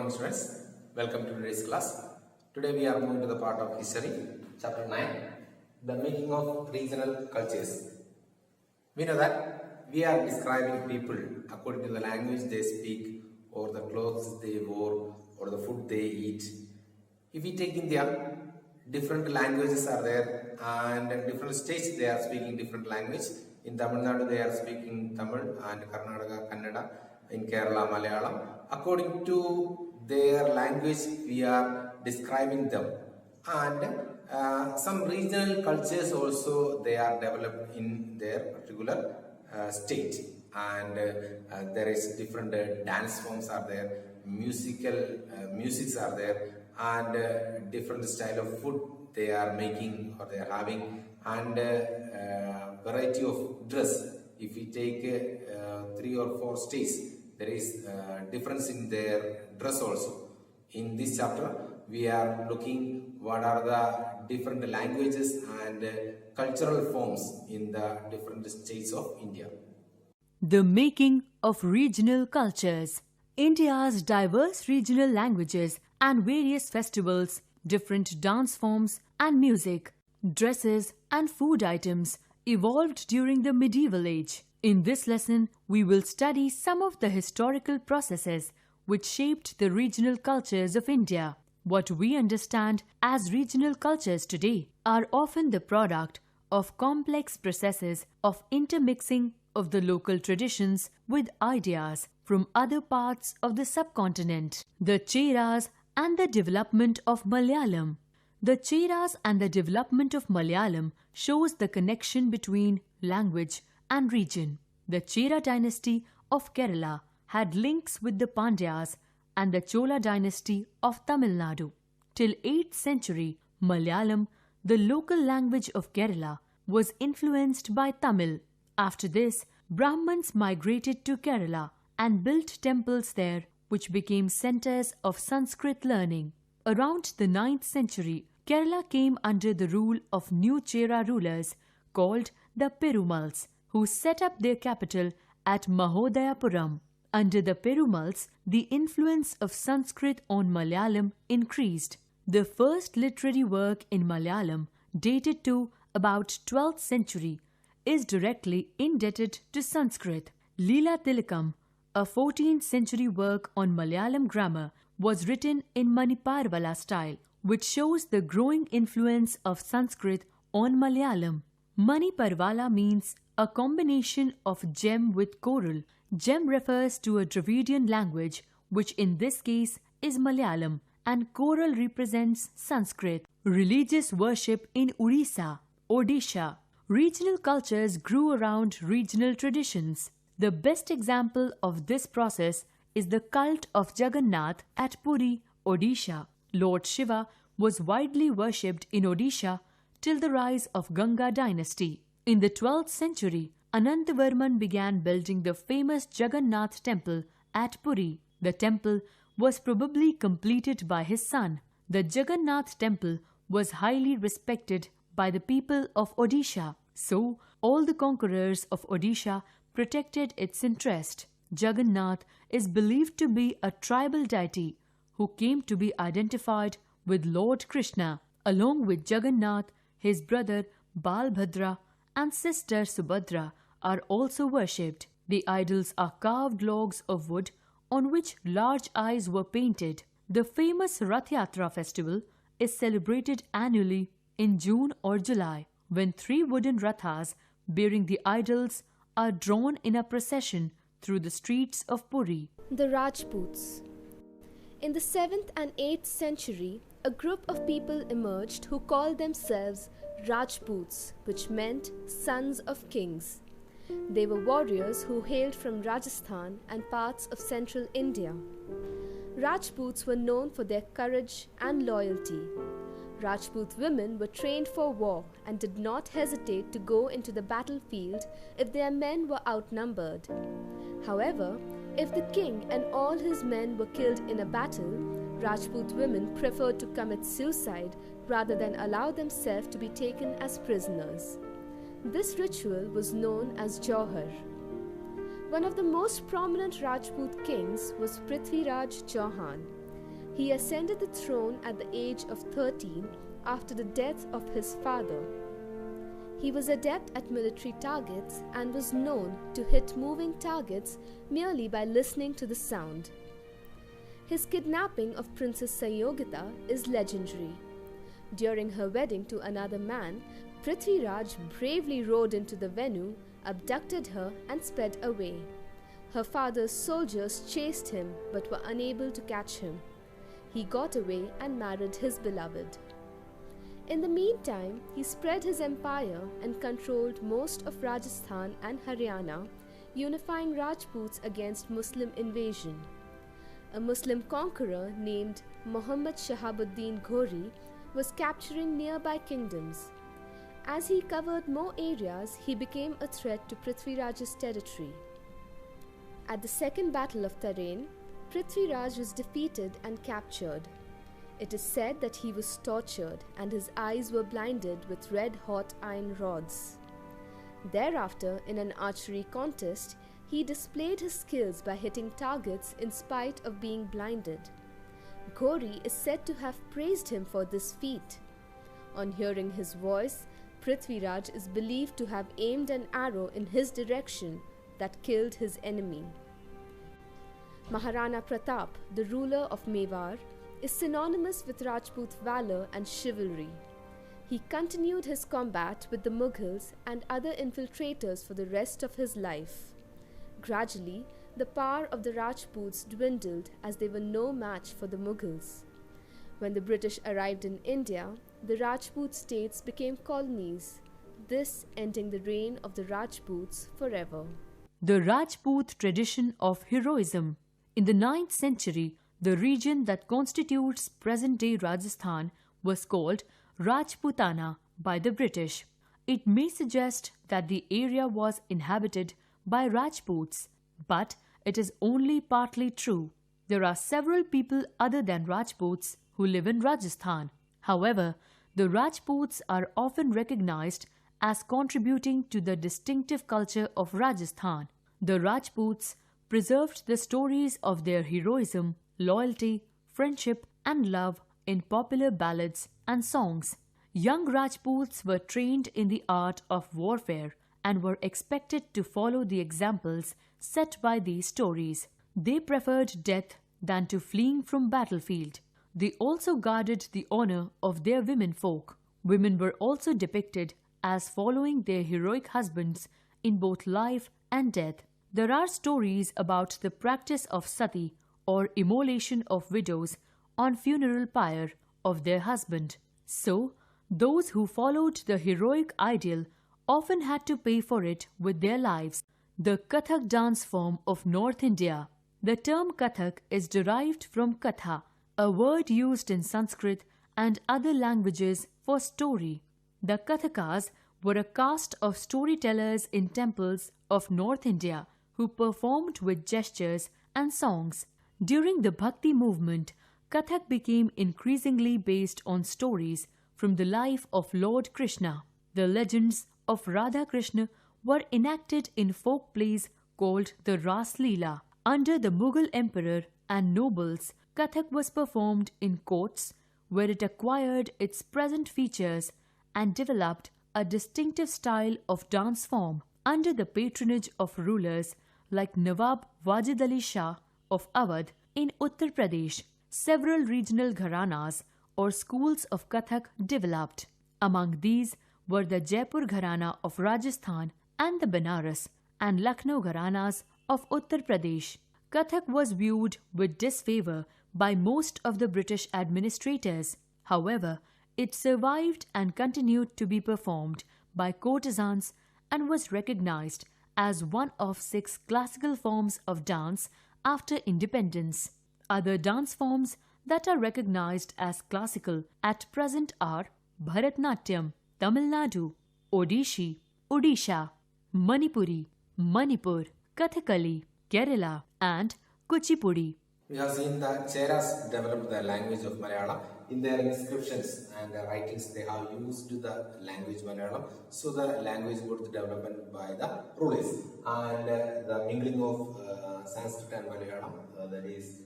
Good morning students, welcome to today's class. Today we are moving to the part of history, chapter 9, the making of regional cultures. We know that we are describing people according to the language they speak or the clothes they wore or the food they eat. If we take India, different languages are there and in different states they are speaking different language. In Tamil Nadu they are speaking Tamil and Karnataka, Kannada, in Kerala, Malayalam. According to their language we are describing them. And some regional cultures also they are developed in their particular state. And there is different dance forms are there, musics are there, and different style of food they are making or they are having, and variety of dress. If we take 3 or 4 states, there is difference in their dress also. In this chapter we are looking what are the different languages and cultural forms in the different states of India. The making of regional cultures. India's diverse regional languages and various festivals, different dance forms and music, dresses and food items evolved during the medieval age. In this lesson, we will study some of the historical processes which shaped the regional cultures of India. What we understand as regional cultures today are often the product of complex processes of intermixing of the local traditions with ideas from other parts of the subcontinent. The Cheras and the development of Malayalam. The Cheras and the development of Malayalam shows the connection between language and region. The Chera dynasty of Kerala had links with the Pandyas and the Chola dynasty of Tamil Nadu. Till 8th century, Malayalam, the local language of Kerala, was influenced by Tamil. After this, Brahmins migrated to Kerala and built temples there which became centers of Sanskrit learning. Around the 9th century, Kerala came under the rule of new Chera rulers called the Perumals, who set up their capital at Mahodayapuram. Under the Perumals, the influence of Sanskrit on Malayalam increased. The first literary work in Malayalam, dated to about 12th century, is directly indebted to Sanskrit. Leela Tilakam, a 14th century work on Malayalam grammar, was written in Maniparvala style, which shows the growing influence of Sanskrit on Malayalam. Maniparvala means a combination of gem with choral. Gem refers to a Dravidian language, which in this case is Malayalam, and choral represents Sanskrit. Religious worship in Orissa, Odisha. Regional cultures grew around regional traditions. The best example of this process is the cult of Jagannath at Puri, Odisha. Lord Shiva was widely worshipped in Odisha till the rise of Ganga dynasty. In the 12th century, Anantavarman began building the famous Jagannath temple at Puri. The temple was probably completed by his son. The Jagannath temple was highly respected by the people of Odisha. So, all the conquerors of Odisha protected its interest. Jagannath is believed to be a tribal deity who came to be identified with Lord Krishna. Along with Jagannath, his brother Balbhadra and sister Subhadra are also worshipped. The idols are carved logs of wood on which large eyes were painted. The famous Rath Yatra festival is celebrated annually in June or July, when 3 wooden rathas bearing the idols are drawn in a procession through the streets of Puri. The Rajputs. In the 7th and 8th century, a group of people emerged who called themselves Rajputs, which meant sons of kings. They were warriors who hailed from Rajasthan and parts of central India. Rajputs were known for their courage and loyalty. Rajput women were trained for war and did not hesitate to go into the battlefield if their men were outnumbered. However, if the king and all his men were killed in a battle, Rajput women preferred to commit suicide rather than allow themselves to be taken as prisoners. This ritual was known as Johar. One of the most prominent Rajput kings was Prithviraj Chauhan. He ascended the throne at the age of 13 after the death of his father. He was adept at military targets and was known to hit moving targets merely by listening to the sound. His kidnapping of Princess Sayogita is legendary. During her wedding to another man, Prithviraj bravely rode into the venue, abducted her and sped away. Her father's soldiers chased him but were unable to catch him. He got away and married his beloved. In the meantime, he spread his empire and controlled most of Rajasthan and Haryana, unifying Rajputs against Muslim invasion. A Muslim conqueror named Muhammad Shahabuddin Ghori was capturing nearby kingdoms. As he covered more areas, he became a threat to Prithviraj's territory. At the Second Battle of Tarain, Prithviraj was defeated and captured. It is said that he was tortured and his eyes were blinded with red-hot iron rods. Thereafter, in an archery contest, he displayed his skills by hitting targets in spite of being blinded. Ghori is said to have praised him for this feat. On hearing his voice, Prithviraj is believed to have aimed an arrow in his direction that killed his enemy. Maharana Pratap, the ruler of Mewar, is synonymous with Rajput valor and chivalry. He continued his combat with the Mughals and other infiltrators for the rest of his life. Gradually, the power of the Rajputs dwindled as they were no match for the Mughals. When the British arrived in India, the Rajput states became colonies, this ending the reign of the Rajputs forever. The Rajput tradition of heroism. In the 9th century, the region that constitutes present-day Rajasthan was called Rajputana by the British. It may suggest that the area was inhabited by Rajputs, but it is only partly true. There are several people other than Rajputs who live in Rajasthan. However, the Rajputs are often recognized as contributing to the distinctive culture of Rajasthan. The Rajputs preserved the stories of their heroism, loyalty, friendship, and love in popular ballads and songs. Young Rajputs were trained in the art of warfare and were expected to follow the examples set by these stories. They preferred death than to fleeing from battlefield. They also guarded the honor of their women folk. Women were also depicted as following their heroic husbands in both life and death. There are stories about the practice of sati, or immolation of widows, on funeral pyre of their husband. So, those who followed the heroic ideal often had to pay for it with their lives. The Kathak dance form of North India. The term Kathak is derived from Katha, a word used in Sanskrit and other languages for story. The Kathakas were a caste of storytellers in temples of North India who performed with gestures and songs. During the Bhakti movement, Kathak became increasingly based on stories from the life of Lord Krishna. The legends of Radha Krishna were enacted in folk plays called the Ras Leela. Under the Mughal emperor and nobles, Kathak was performed in courts where it acquired its present features and developed a distinctive style of dance form. Under the patronage of rulers like Nawab Wajid Ali Shah of Awadh in Uttar Pradesh, several regional gharanas or schools of Kathak developed. Among these were the Jaipur Gharana of Rajasthan and the Banaras and Lucknow Gharanas of Uttar Pradesh. Kathak was viewed with disfavor by most of the British administrators. However, it survived and continued to be performed by courtesans and was recognized as one of 6 classical forms of dance after independence. Other dance forms that are recognized as classical at present are Bharatnatyam, Tamil Nadu, Odishi, Odisha, Manipuri, Manipur, Kathakali, Kerala, and Kuchipudi. We have seen the Cheras developed the language of Malayalam. In their inscriptions and writings, they have used the language Malayalam. So the language got developed by the rulers. And the mingling of Sanskrit and Malayalam, that is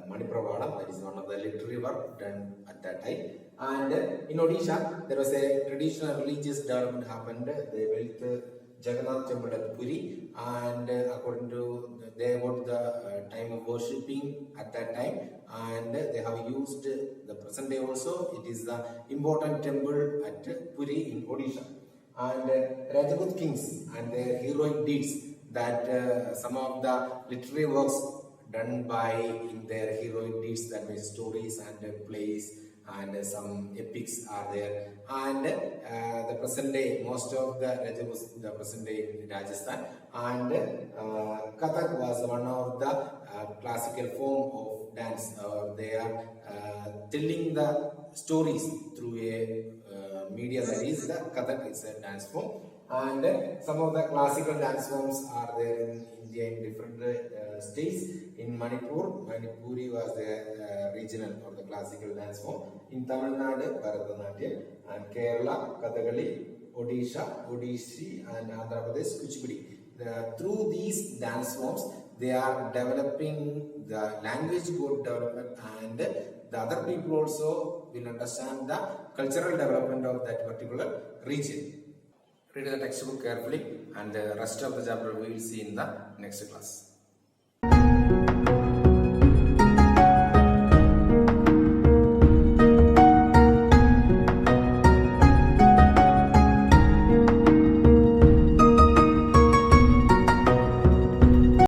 Manipravada, that is one of the literary were done at that time. And in Odisha, there was a traditional religious development happened. They built Jagannath temple at Puri, and according to they about the time of worshipping at that time, and they have used the present day also. It is the important temple at Puri in Odisha. And Rajput kings and their heroic deeds, that some of the literary works done by in their heroic deeds, that means stories and plays and some epics are there. And the present day, most of the Rajputs, the present day in Rajasthan, and Kathak was one of the classical form of dance. They are telling the stories through a media, that is the Kathak. It's a dance form. And some of the classical dance forms are there in India in different states. In Manipuri was the regional or the classical dance form. In Tamil Nadu, Bharatanatyam, and Kerala, Kathakali, Odisha, Odissi, and Andhra Pradesh, Kuchipudi. Through these dance forms, they are developing the language good development, and the other people also will understand the cultural development of that particular region. Read the textbook carefully, and the rest of the chapter we will see in the next class.